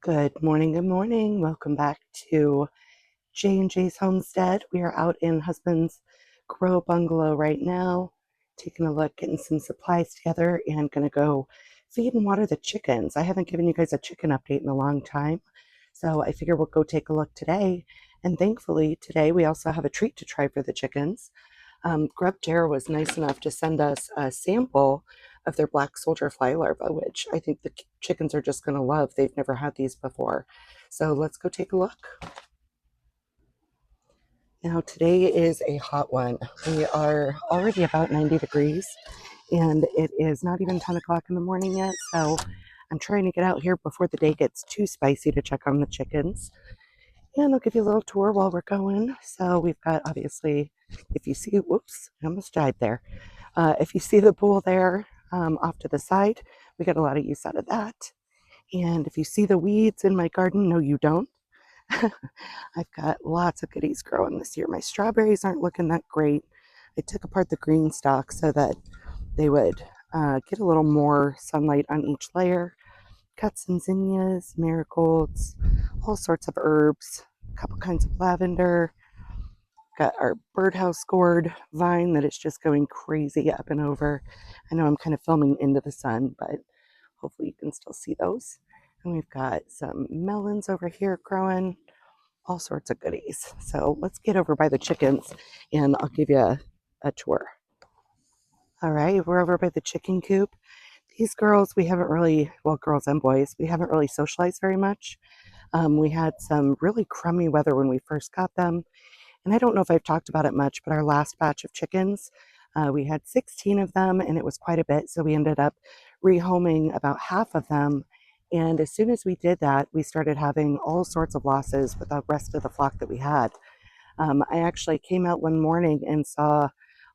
Good morning, good morning. Welcome back to J&J's Homestead. We are out in husband's grow bungalow right now, taking a look, getting some supplies together, and gonna go feed and water the chickens. I haven't given you guys a chicken update in a long time, so I figure we'll go take a look today. And thankfully, today we also have a treat to try for the chickens. Grub Terra was nice enough to send us a sample of their black soldier fly larvae, which I think the chickens are just going to love. They've never had these before. So let's go take a look. Now, today is a hot one. We are already about 90 degrees, and it is not even 10 o'clock in the morning yet. So I'm trying to get out here before the day gets too spicy to check on the chickens. And I'll give you a little tour while we're going. So we've got, obviously, if you see, whoops, I almost died there. If you see the pool there off to the side, we got a lot of use out of that. And if you see the weeds in my garden, no, you don't. I've got lots of goodies growing this year. My strawberries aren't looking that great. I took apart the green stalk so that they would get a little more sunlight on each layer. Got some zinnias, marigolds, all sorts of herbs, a couple kinds of lavender. Got our birdhouse gourd vine that is just going crazy up and over. I know I'm kind of filming into the sun, but hopefully you can still see those. And we've got some melons over here growing, all sorts of goodies. So let's get over by the chickens and I'll give you a tour. All right, we're over by the chicken coop. These girls, we haven't really, well, girls and boys, we haven't really socialized very much. We had some really crummy weather when we first got them. And I don't know if I've talked about it much, but our last batch of chickens, we had 16 of them and it was quite a bit. So we ended up rehoming about half of them. And as soon as we did that, we started having all sorts of losses with the rest of the flock that we had. I actually came out one morning and saw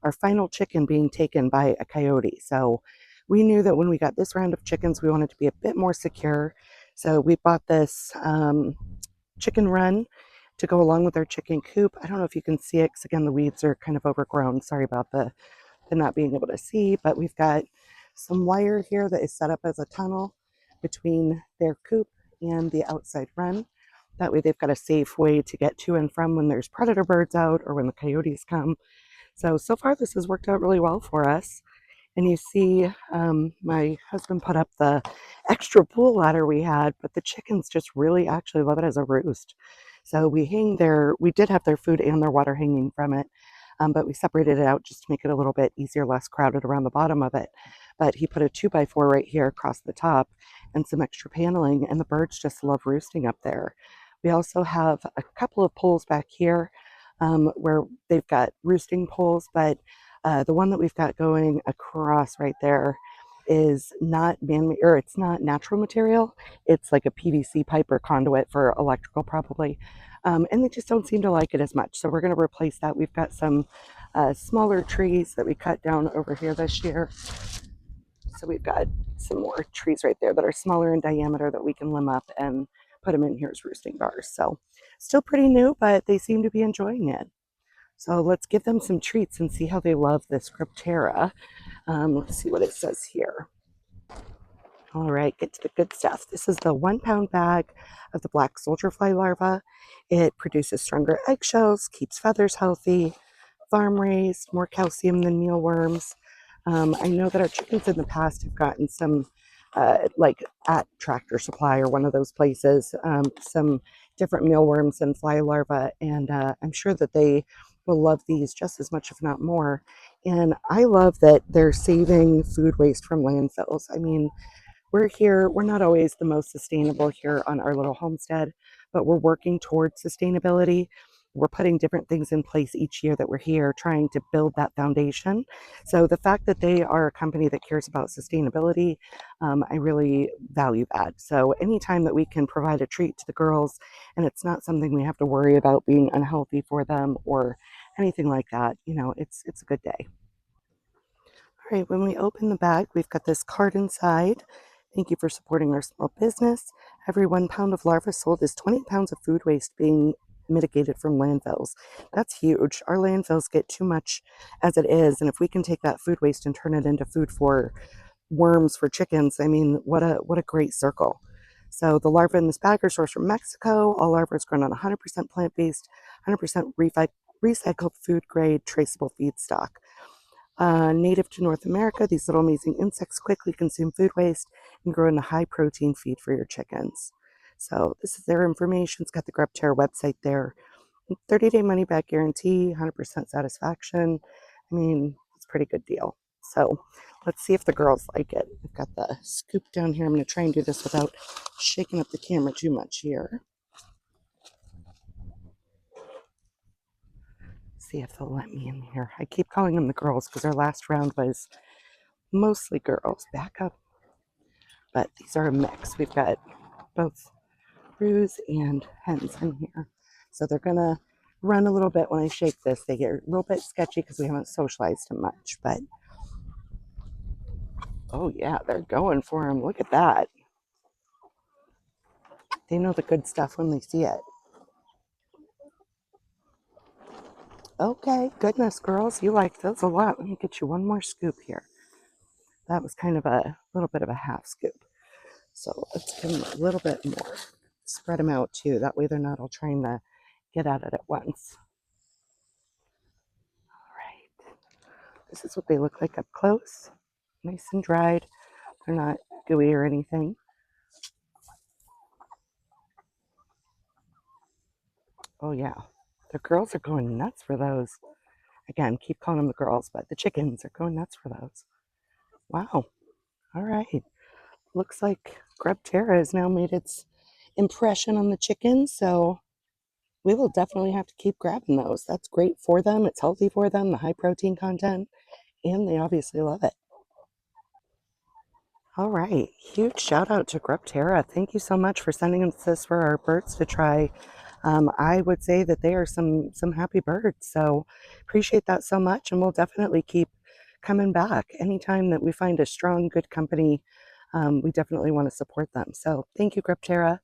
our final chicken being taken by a coyote. So we knew that when we got this round of chickens, we wanted to be a bit more secure. So we bought this chicken run to go along with our chicken coop. I don't know if you can see it because again the weeds are kind of overgrown. Sorry about the not being able to see, but we've got some wire here that is set up as a tunnel between their coop and the outside run. That way they've got a safe way to get to and from when there's predator birds out or when the coyotes come. So far this has worked out really well for us. And you see my husband put up the extra pool ladder we had, but the chickens just really actually love it as a roost. So we did have their food and their water hanging from it, but we separated it out just to make it a little bit easier, less crowded around the bottom of it. But he put a 2x4 right here across the top and some extra paneling, and the birds just love roosting up there. We also have a couple of poles back here where they've got roosting poles, but the one that we've got going across right there is not man-made, or it's not natural material. It's like a PVC pipe or conduit for electrical probably. And they just don't seem to like it as much. So we're going to replace that. We've got some smaller trees that we cut down over here this year. So we've got some more trees right there that are smaller in diameter that we can limb up and put them in here as roosting bars. So still pretty new, but they seem to be enjoying it. So let's give them some treats and see how they love this Grub Terra. Let's see what it says here. All right, get to the good stuff. This is the 1 pound bag of the black soldier fly larva. It produces stronger eggshells, keeps feathers healthy, farm raised, more calcium than mealworms. I know that our chickens in the past have gotten some, like at Tractor Supply or one of those places, some different mealworms and fly larvae, and I'm sure that they will love these just as much, if not more. And I love that they're saving food waste from landfills. I mean, we're not always the most sustainable here on our little homestead, but we're working towards sustainability. We're putting different things in place each year that we're here, trying to build that foundation. So the fact that they are a company that cares about sustainability, I really value that. So anytime that we can provide a treat to the girls and it's not something we have to worry about being unhealthy for them or anything like that, it's a good day. All right, when we open the bag, we've got this card inside. Thank you for supporting our small business. Every 1 pound of larvae sold is 20 pounds of food waste being mitigated from landfills. That's huge. Our landfills get too much as it is, and if we can take that food waste and turn it into food for worms for chickens, I mean, what a great circle. So the larvae in this bag are sourced from Mexico. All larvae is grown on 100% plant-based, 100% recycled food grade traceable feedstock. Native to North America, these little amazing insects quickly consume food waste and grow in a high protein feed for your chickens. So this is their information. It's got the Grub Terra website there. 30-day money back guarantee, 100% satisfaction. I mean, it's a pretty good deal. So let's see if the girls like it. I've got the scoop down here. I'm going to try and do this without shaking up the camera too much here. See if they'll let me in here. I keep calling them the girls because our last round was mostly girls. Back up. But these are a mix. We've got both roos and hens in here. So they're going to run a little bit when I shake this. They get a little bit sketchy because we haven't socialized them much. But, oh yeah, they're going for them. Look at that. They know the good stuff when they see it. Okay, goodness, girls, you like those a lot. Let me get you one more scoop here. That was kind of a little bit of a half scoop. So let's give them a little bit more. Spread them out too. That way they're not all trying to get at it at once. All right. This is what they look like up close. Nice and dried. They're not gooey or anything. Oh yeah. The girls are going nuts for those. Again, keep calling them the girls, but the chickens are going nuts for those. Wow. All right. Looks like Grub Terra has now made its impression on the chickens, so we will definitely have to keep grabbing those. That's great for them. It's healthy for them, the high protein content, and they obviously love it. All right. Huge shout out to Grub Terra. Thank you so much for sending us this for our birds to try. I would say that they are some happy birds. So appreciate that so much, and we'll definitely keep coming back anytime that we find a strong, good company. We definitely want to support them. So thank you, Grub Terra.